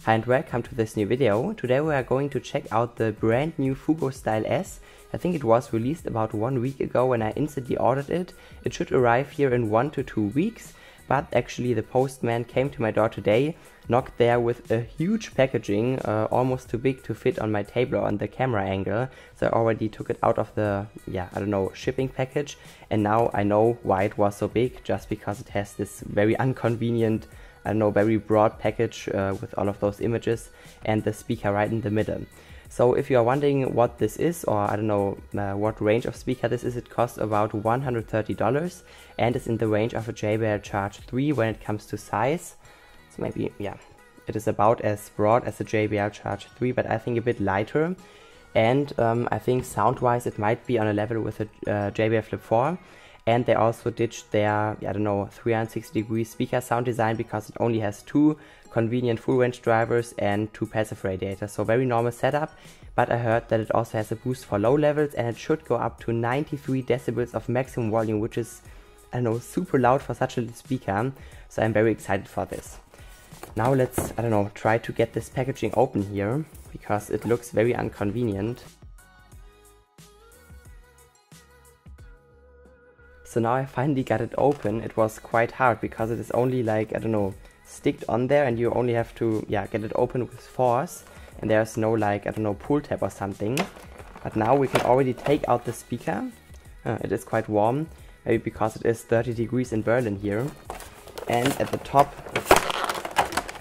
Hi and welcome to this new video. Today we are going to check out the brand new Fugoo Style-S. I think it was released about 1 week ago when I instantly ordered it. It should arrive here in 1 to 2 weeks, but actually the postman came to my door today, knocked there with a huge packaging, almost too big to fit on my table or on the camera angle. So I already took it out of the, shipping package, and now I know why it was so big, just because it has this very inconvenient, very broad package with all of those images and the speaker right in the middle. So if you are wondering what this is, or what range of speaker this is, it costs about $130 and is in the range of a JBL Charge 3 when it comes to size. So maybe, it is about as broad as a JBL Charge 3, but I think a bit lighter. And I think sound-wise it might be on a level with a JBL Flip 4. And they also ditched their, 360-degree speaker sound design, because it only has 2 convenient full range drivers and 2 passive radiators. So very normal setup, but I heard that it also has a boost for low levels and it should go up to 93 decibels of maximum volume, which is, super loud for such a little speaker. So I'm very excited for this. Now let's, try to get this packaging open here, because it looks very inconvenient. So now I finally got it open. It was quite hard because it is only sticked on there, and you only have to get it open with force, and there's no pull tab or something. But now we can already take out the speaker. It is quite warm, maybe because it is 30 degrees in Berlin here. And at the top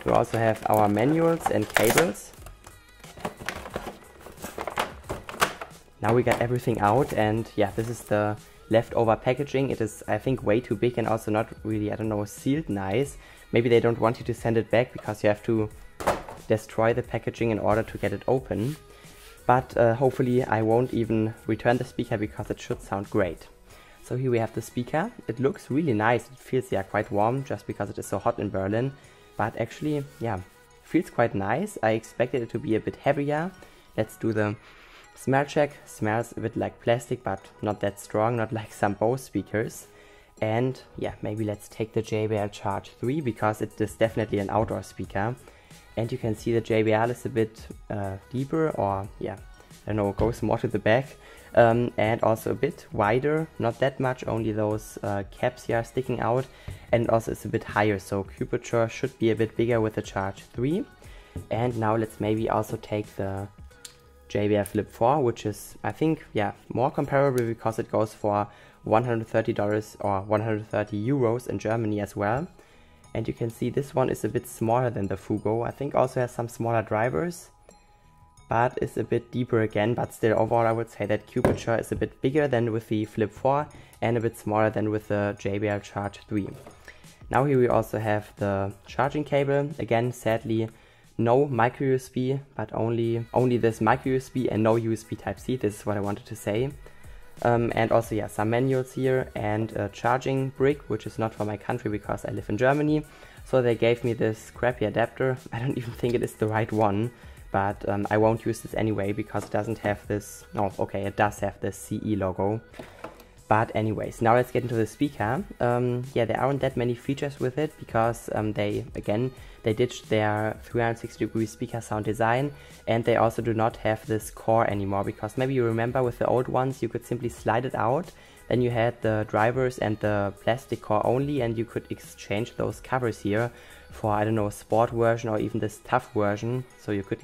we also have our manuals and cables. Now we got everything out, and this is the leftover packaging. It is, I think, way too big and also not really, sealed nice. Maybe they don't want you to send it back because you have to destroy the packaging in order to get it open. But hopefully I won't even return the speaker, because it should sound great. So here we have the speaker. It looks really nice. It feels, quite warm just because it is so hot in Berlin. But actually, feels quite nice. I expected it to be a bit heavier. Let's do the smell check. Smells a bit like plastic, but not that strong, not like some Bose speakers. And maybe let's take the JBL Charge 3, because it is definitely an outdoor speaker. And you can see the JBL is a bit deeper, or goes more to the back. And also a bit wider, not that much, only those caps here are sticking out. And also it's a bit higher, so curvature should be a bit bigger with the Charge 3. And now let's maybe also take the JBL Flip 4, which is, I think, more comparable, because it goes for $130 or 130 euros in Germany as well. And you can see this one is a bit smaller than the Fugoo. I think also has some smaller drivers, but is a bit deeper again. But still, overall I would say that curvature is a bit bigger than with the Flip 4 and a bit smaller than with the JBL Charge 3. Now here we also have the charging cable. Again, sadly, no micro USB, but only this micro USB and no USB Type-C. This is what I wanted to say. And also some manuals here and a charging brick, which is not for my country because I live in Germany. So they gave me this crappy adapter. I don't even think it is the right one, but I won't use this anyway because it doesn't have this. Oh, okay, it does have the CE logo. But anyways, now let's get into the speaker. There aren't that many features with it, because they ditched their 360-degree speaker sound design, and they also do not have this core anymore, because maybe you remember with the old ones you could simply slide it out, then you had the drivers and the plastic core only, and you could exchange those covers here for, sport version or even this tough version, so you could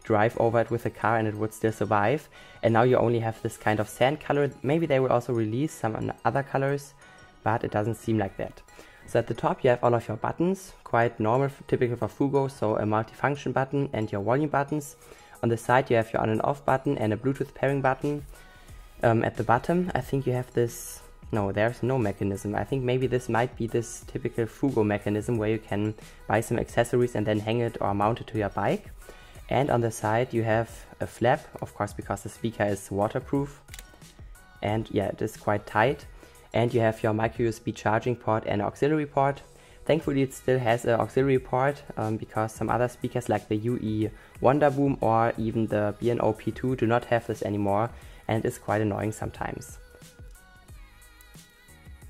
drive over it with a car and it would still survive. And now you only have this kind of sand color. Maybe they will also release some other colors, but it doesn't seem like that. So at the top you have all of your buttons, quite normal, typical for Fugoo, so a multifunction button and your volume buttons. On the side you have your on and off button and a Bluetooth pairing button. At the bottom I think you have this, no, there's no mechanism. I think maybe this might be this typical Fugoo mechanism where you can buy some accessories and then hang it or mount it to your bike. And on the side you have a flap, of course, because the speaker is waterproof. And it is quite tight. And you have your micro USB charging port and auxiliary port. Thankfully it still has an auxiliary port, because some other speakers like the UE Wonderboom or even the B&O P2 do not have this anymore, and it's quite annoying sometimes.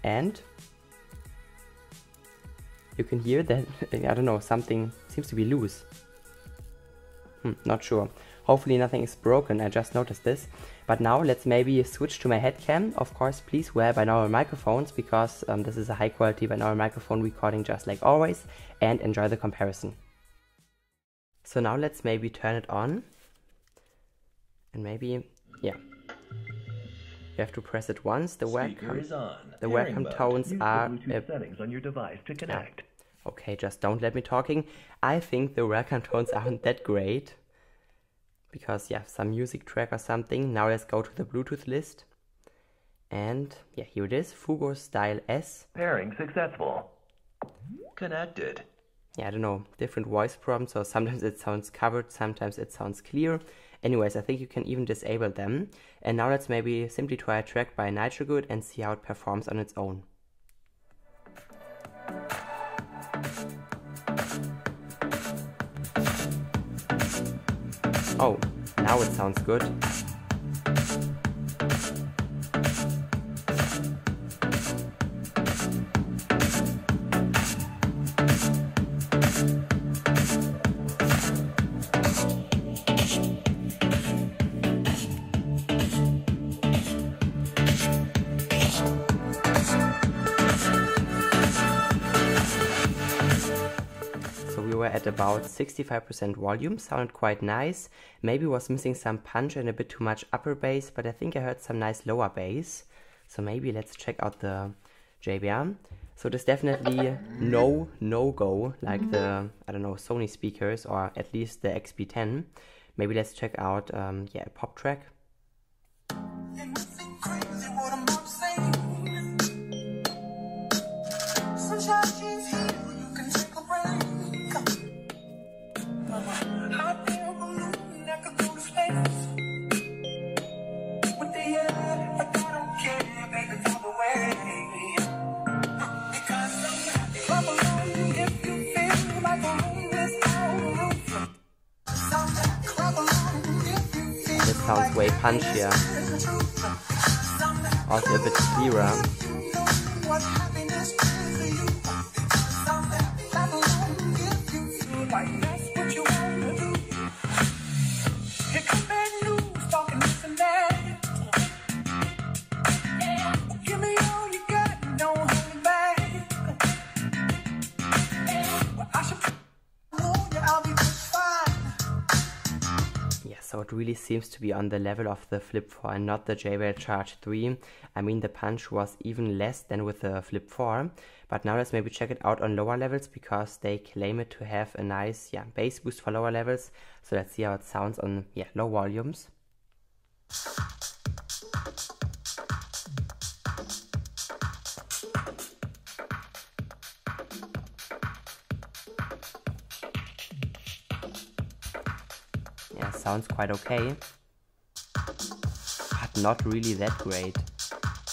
And you can hear that, something seems to be loose. Not sure. Hopefully nothing is broken, I just noticed this. But now let's maybe switch to my head cam. Of course, please wear binaural microphones because this is a high quality binaural microphone recording just like always, and enjoy the comparison. So now let's maybe turn it on. And maybe, yeah. You have to press it once. The webcam tones are settings on your device to connect. Okay, just don't let me talking. I think the webcam tones aren't that great. Because yeah, some music track or something. Now let's go to the Bluetooth list. And yeah, here it is. Fugoo Style-S. Pairing successful. Connected. Yeah, I don't know, different voice prompts, so sometimes it sounds covered, sometimes it sounds clear. Anyways, I think you can even disable them. And now let's maybe simply try a track by Nitrogood and see how it performs on its own. Oh, now it sounds good. We were at about 65% volume, sounded quite nice. Maybe was missing some punch and a bit too much upper bass, but I think I heard some nice lower bass. So maybe let's check out the JBL. So there's definitely no-go like the, I don't know, Sony speakers or at least the XB10. Maybe let's check out, yeah, a pop track. This sounds way punchier, also a bit clearer. So it really seems to be on the level of the Flip 4 and not the JBL Charge 3. I mean, the punch was even less than with the Flip 4. But now let's maybe check it out on lower levels because they claim it to have a nice bass boost for lower levels. So let's see how it sounds on low volumes. Yeah, sounds quite okay, but not really that great.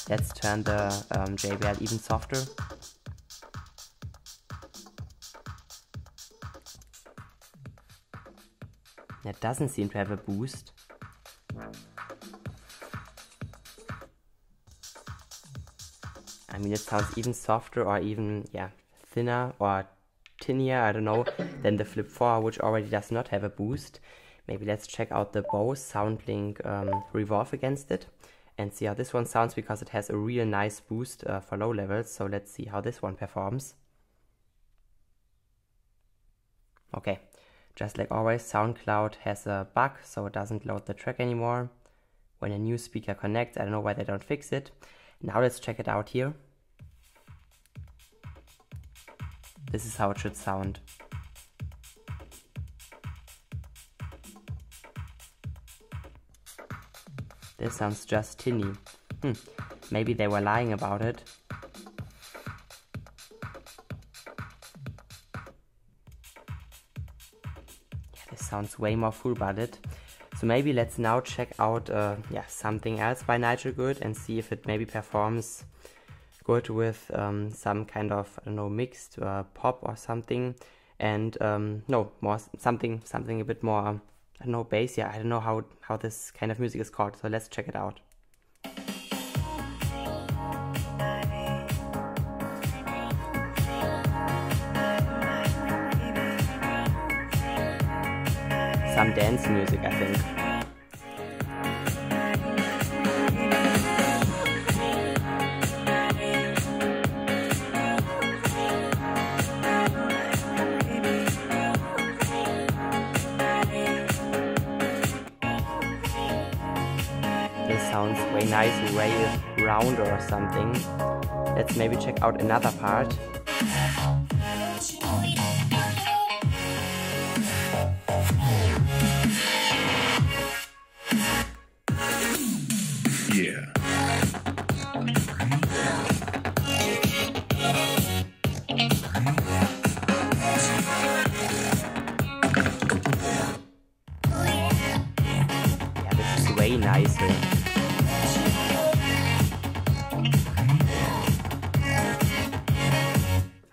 Let's turn the JBL even softer. It doesn't seem to have a boost. I mean, it sounds even softer or even, thinner or tinier, I don't know, than the Flip 4, which already does not have a boost. Maybe let's check out the Bose SoundLink Revolve against it and see how this one sounds because it has a real nice boost for low levels. So let's see how this one performs. Okay, just like always, SoundCloud has a bug, so it doesn't load the track anymore. When a new speaker connects, I don't know why they don't fix it. Now let's check it out here. This is how it should sound. This sounds just tinny. Maybe they were lying about it. Yeah, this sounds way more full-bodied. So maybe let's now check out something else by Nitrogood and see if it maybe performs good with some kind of, I don't know, mixed pop or something. And something a bit more, I don't know, bass. Yeah, I don't know how this kind of music is called, so let's check it out. some dance music, I think. This sounds way nice, way rounder or something. Let's maybe check out another part. Yeah. Yeah, this is way nicer.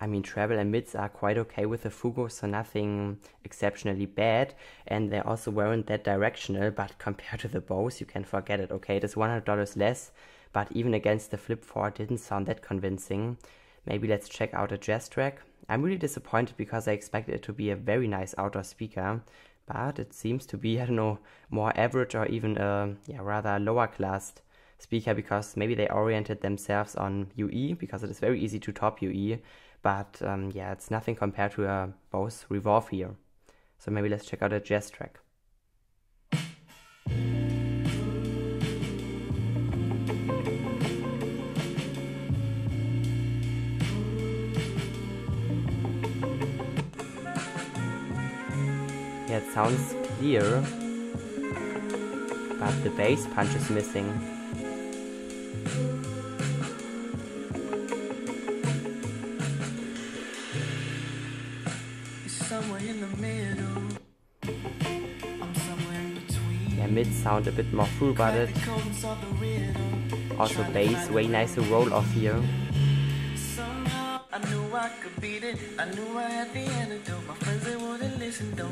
I mean, treble and mids are quite okay with the Fugoo, so nothing exceptionally bad, and they also weren't that directional, but compared to the bows, you can forget it. Okay, it is $100 less, but even against the Flip 4, it didn't sound that convincing. Maybe let's check out a jazz track. I'm really disappointed because I expected it to be a very nice outdoor speaker, but it seems to be, I don't know, more average or even a rather lower classed speaker, because maybe they oriented themselves on UE, because it is very easy to top UE. But yeah, it's nothing compared to a Bose Revolve here. So maybe let's check out a jazz track. Yeah, it sounds clear, but the bass punch is missing. Yeah, mids sound a bit more full-bodied. Also bass, way nicer roll-off here.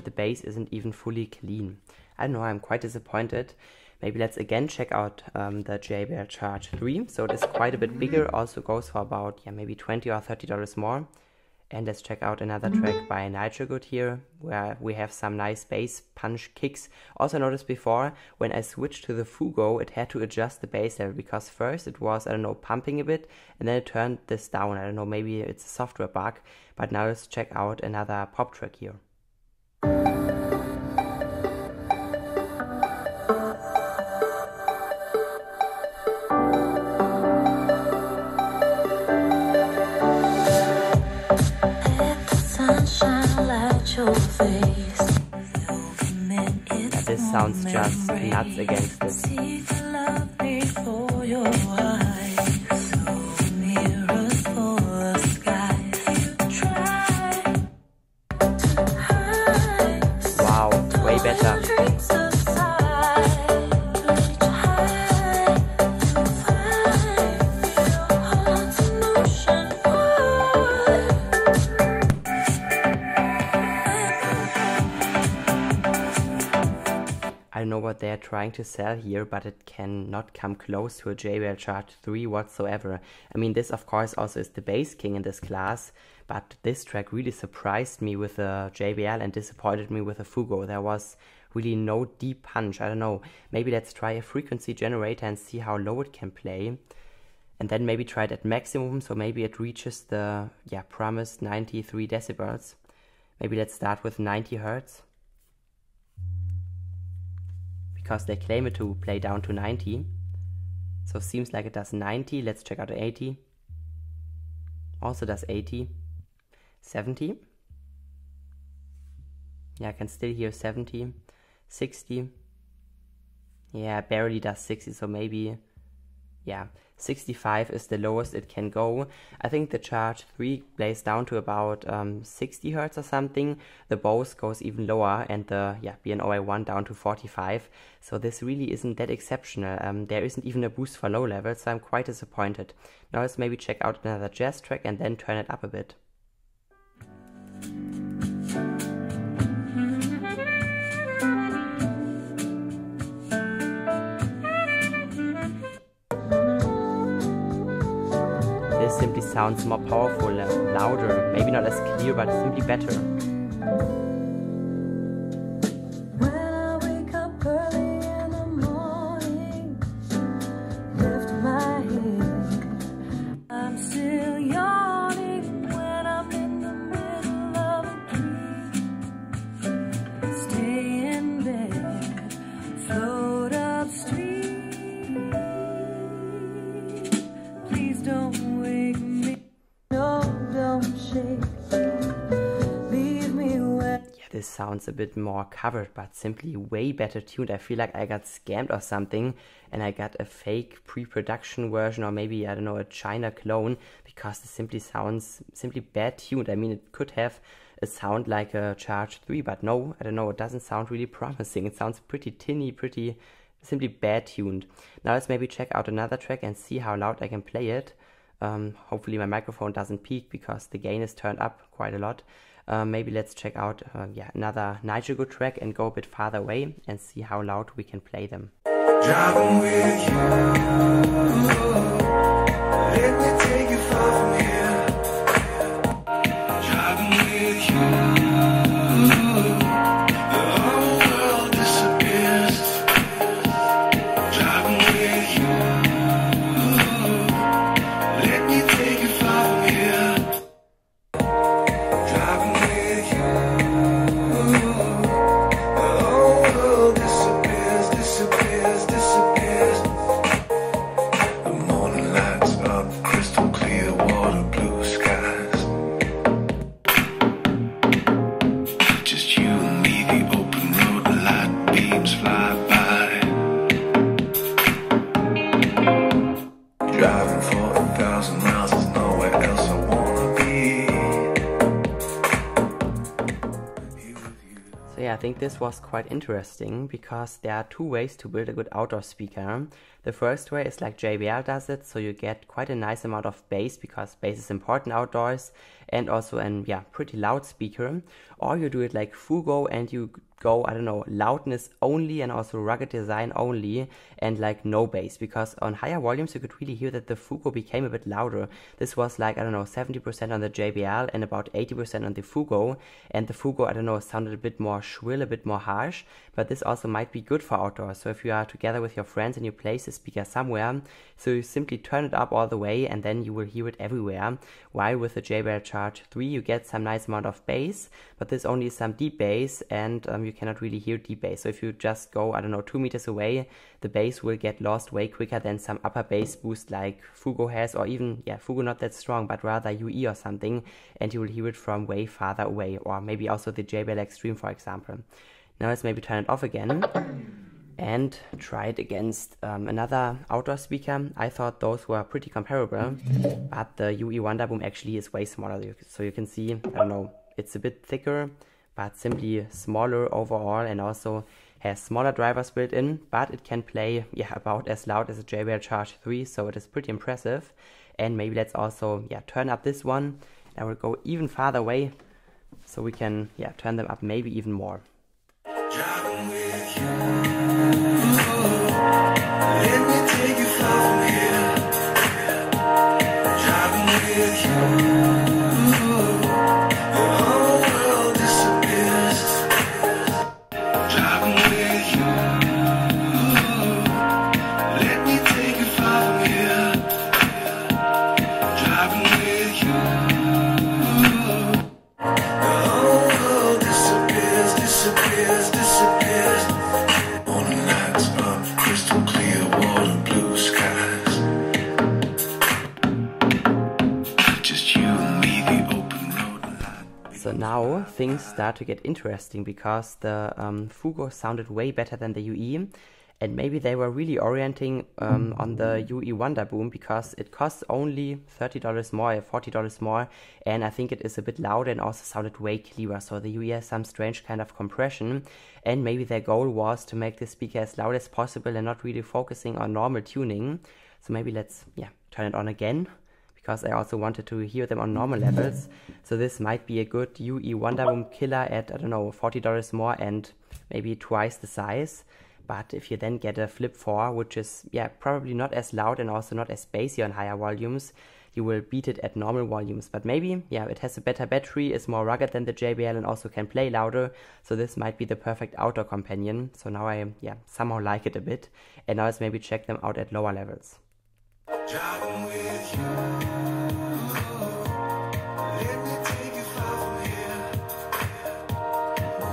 The bass isn't even fully clean. I don't know, I'm quite disappointed. Maybe let's again check out the JBL Charge 3. So it is quite a bit bigger, also goes for about maybe $20 or $30 more. And let's check out another track by Nitrogood here, where we have some nice bass punch kicks. Also noticed before, when I switched to the Fugoo, it had to adjust the bass level, because first it was, I don't know, pumping a bit, and then it turned this down. I don't know, maybe it's a software bug. But now let's check out another pop track here. This sounds just nuts against it. Wow, way better. I don't know what they are trying to sell here, but it cannot come close to a JBL Charge 3 whatsoever. I mean, this of course also is the bass king in this class, but this track really surprised me with the JBL and disappointed me with the Fugoo. There was really no deep punch. I don't know, maybe let's try a frequency generator and see how low it can play. And then maybe try it at maximum, so maybe it reaches the promised 93 decibels. Maybe let's start with 90 Hertz. Because they claim it to play down to 90. So seems like it does 90. Let's check out 80. Also does 80. 70. Yeah, I can still hear 70. 60. Yeah, barely does 60, so maybe, 65 is the lowest it can go. I think the Charge 3 plays down to about 60 Hertz or something. The Bose goes even lower, and the BNOA1 down to 45. So this really isn't that exceptional. There isn't even a boost for low levels, so I'm quite disappointed. Now let's maybe check out another jazz track and then turn it up a bit. This simply sounds more powerful, louder, maybe not as clear, but simply better. this sounds a bit more covered, but simply way better tuned. I feel like I got scammed or something and I got a fake pre-production version, or maybe, I don't know, a China clone, because this simply sounds simply bad tuned. I mean, it could have a sound like a Charge 3, but no, I don't know, it doesn't sound really promising. It sounds pretty tinny, pretty simply bad tuned. Now let's maybe check out another track and see how loud I can play it. Hopefully my microphone doesn't peak because the gain is turned up quite a lot. Maybe let's check out another Nitrogo track and go a bit farther away and see how loud we can play them. Driving with you, let me take you far from here. Driving with you, the whole world disappears. Driving with you, let me take you far from here. Driving with you, the whole world disappears, disappears, disappears. The morning lights up, crystal clear water, blue skies. Just you and me, the open road, the light beams fly by. Driving for 1,000 miles, there's nowhere else I wanna be. So yeah, I think this was quite interesting because there are two ways to build a good outdoor speaker. The first way is like JBL does it, so you get quite a nice amount of bass, because bass is important outdoors, and also an pretty loud speaker. Or you do it like Fugoo and you go, I don't know, loudness only and also rugged design only and like no bass, because on higher volumes you could really hear that the Fugoo became a bit louder. This was like, I don't know, 70% on the JBL and about 80% on the Fugoo, and the Fugoo, I don't know, sounded a bit more shrill, a bit more harsh, but this also might be good for outdoors. So if you are together with your friends and you place the speaker somewhere, so you simply turn it up all the way and then you will hear it everywhere, while with the JBL Charge 3 you get some nice amount of bass, but this only is some deep bass, and you cannot really hear deep bass. So if you just go, I don't know, 2 meters away, the bass will get lost way quicker than some upper bass boost like Fugoo has, or even, Fugoo not that strong, but rather UE or something, and you will hear it from way farther away, or maybe also the JBL Extreme, for example. Now let's maybe turn it off again and try it against another outdoor speaker. I thought those were pretty comparable, but the UE Wonderboom actually is way smaller. So you can see, I don't know, it's a bit thicker, but simply smaller overall, and also has smaller drivers built in, but it can play about as loud as a JBL Charge 3, so it is pretty impressive. And maybe let's also turn up this one. I will go even farther away, so we can turn them up maybe even more. Driving with you, let me take you far from here. Driving with you, the whole world disappears. Driving with you, let me take you far from here. Driving with you, the whole world disappears, disappears, disappears. Morning lights up, crystal clear water, blue skies. Just you and me, the open road. So now things start to get interesting, because the Fugoo sounded way better than the UE, and maybe they were really orienting on the UE Wonderboom, because it costs only $30 more or $40 more, and I think it is a bit louder and also sounded way clearer. So the UE has some strange kind of compression, and maybe their goal was to make the speaker as loud as possible and not really focusing on normal tuning. So maybe let's turn it on again, because I also wanted to hear them on normal levels. So this might be a good UE Wonderboom killer at, I don't know, $40 more and maybe twice the size. But if you then get a Flip 4, which is probably not as loud and also not as bassy on higher volumes, you will beat it at normal volumes. But maybe, it has a better battery, is more rugged than the JBL, and also can play louder. So this might be the perfect outdoor companion. So now I somehow like it a bit. And now let's maybe check them out at lower levels. Driving with you, let me take you far from here.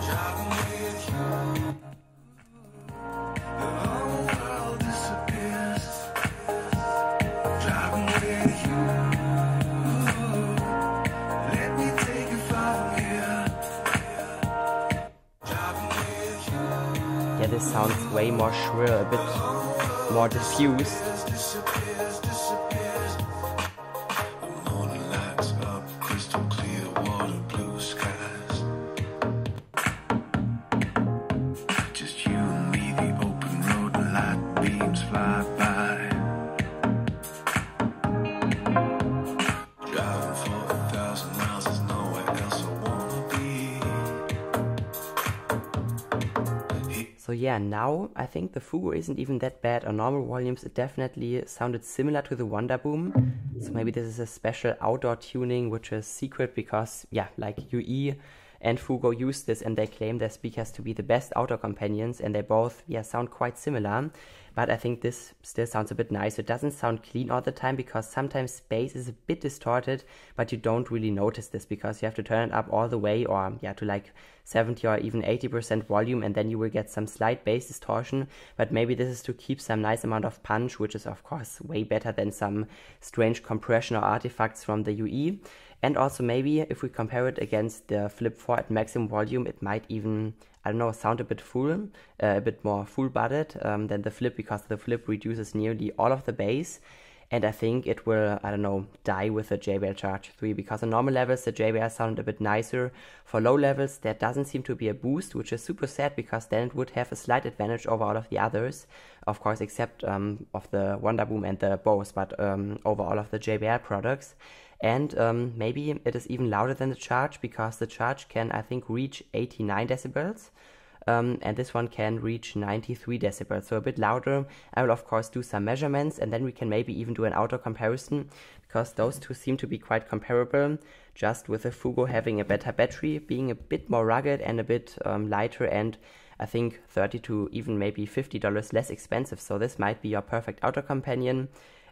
Driving with you, the whole world disappears. Driving with you, let me take you far from here. this sounds way more shrill, a bit more diffused. So yeah, now I think the Fugoo isn't even that bad. On normal volumes it definitely sounded similar to the Wonderboom. So maybe this is a special outdoor tuning which is secret because yeah, like UE and Fugoo use this and they claim their speakers to be the best outdoor companions, and they both sound quite similar. But I think this still sounds a bit nice. It doesn't sound clean all the time because sometimes bass is a bit distorted, but you don't really notice this because you have to turn it up all the way, or to like 70 or even 80% volume, and then you will get some slight bass distortion. But maybe this is to keep some nice amount of punch, which is of course way better than some strange compression or artifacts from the UE. And also maybe if we compare it against the Flip 4 at maximum volume, it might even, I don't know, sound a bit full, a bit more full-bodied than the Flip, because the Flip reduces nearly all of the bass. And I think it will, I don't know, die with the JBL Charge 3, because on normal levels the JBL sounded a bit nicer. For low levels there doesn't seem to be a boost, which is super sad because then it would have a slight advantage over all of the others. Of course, except of the Wonderboom and the Bose, but over all of the JBL products. And maybe it is even louder than the Charge, because the Charge can, I think, reach 89 decibels. And this one can reach 93 decibels, so a bit louder. I will of course do some measurements, and then we can maybe even do an outdoor comparison, because those two seem to be quite comparable, just with the Fugoo having a better battery, being a bit more rugged and a bit lighter, and I think $30 to even maybe $50 less expensive. So this might be your perfect outdoor companion.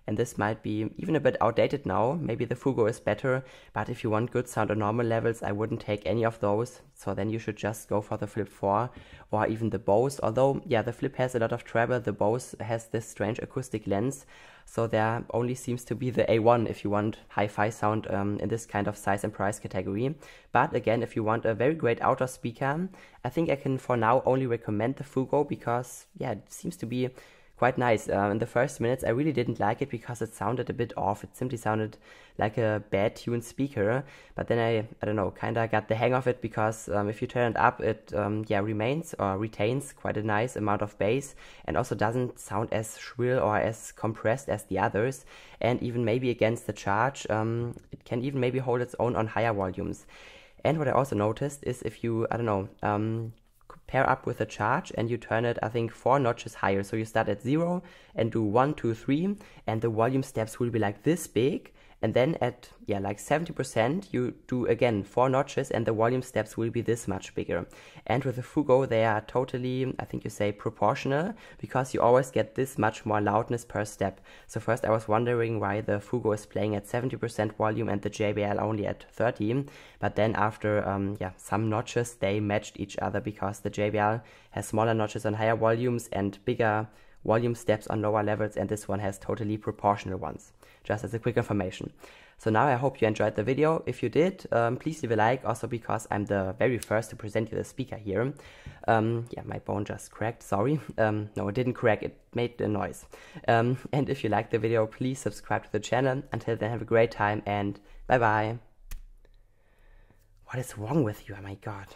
And this might be even a bit outdated now. Maybe the Fugoo is better, but if you want good sound on normal levels, I wouldn't take any of those. So then you should just go for the Flip 4 or even the Bose. Although, yeah, the Flip has a lot of treble, the Bose has this strange acoustic lens. So there only seems to be the A1 if you want hi-fi sound in this kind of size and price category. But again, if you want a very great outdoor speaker, I think I can for now only recommend the Fugoo, because, yeah, it seems to be quite nice. In the first minutes I really didn't like it because it sounded a bit off. It simply sounded like a bad tuned speaker, but then I don't know, kinda got the hang of it, because if you turn it up it remains or retains quite a nice amount of bass, and also doesn't sound as shrill or as compressed as the others. And even maybe against the Charge, it can even maybe hold its own on higher volumes. And what I also noticed is if you, I don't know, pair up with a Charge and you turn it, I think, 4 notches higher. So you start at 0 and do 1, 2, 3, and the volume steps will be like this big. And then at, like 70%, you do again 4 notches and the volume steps will be this much bigger. And with the Fugoo, they are totally, I think you say, proportional, because you always get this much more loudness per step. So first I was wondering why the Fugoo is playing at 70% volume and the JBL only at 30. But then after, some notches, they matched each other, because the JBL has smaller notches on higher volumes and bigger volume steps on lower levels, and this one has totally proportional ones, just as a quick information. So now I hope you enjoyed the video. If you did, please leave a like, also because I'm the very first to present you the speaker here. My bone just cracked, sorry. No, it didn't crack, it made a noise. And if you liked the video, please subscribe to the channel. Until then, have a great time and bye bye. What is wrong with you? Oh my god.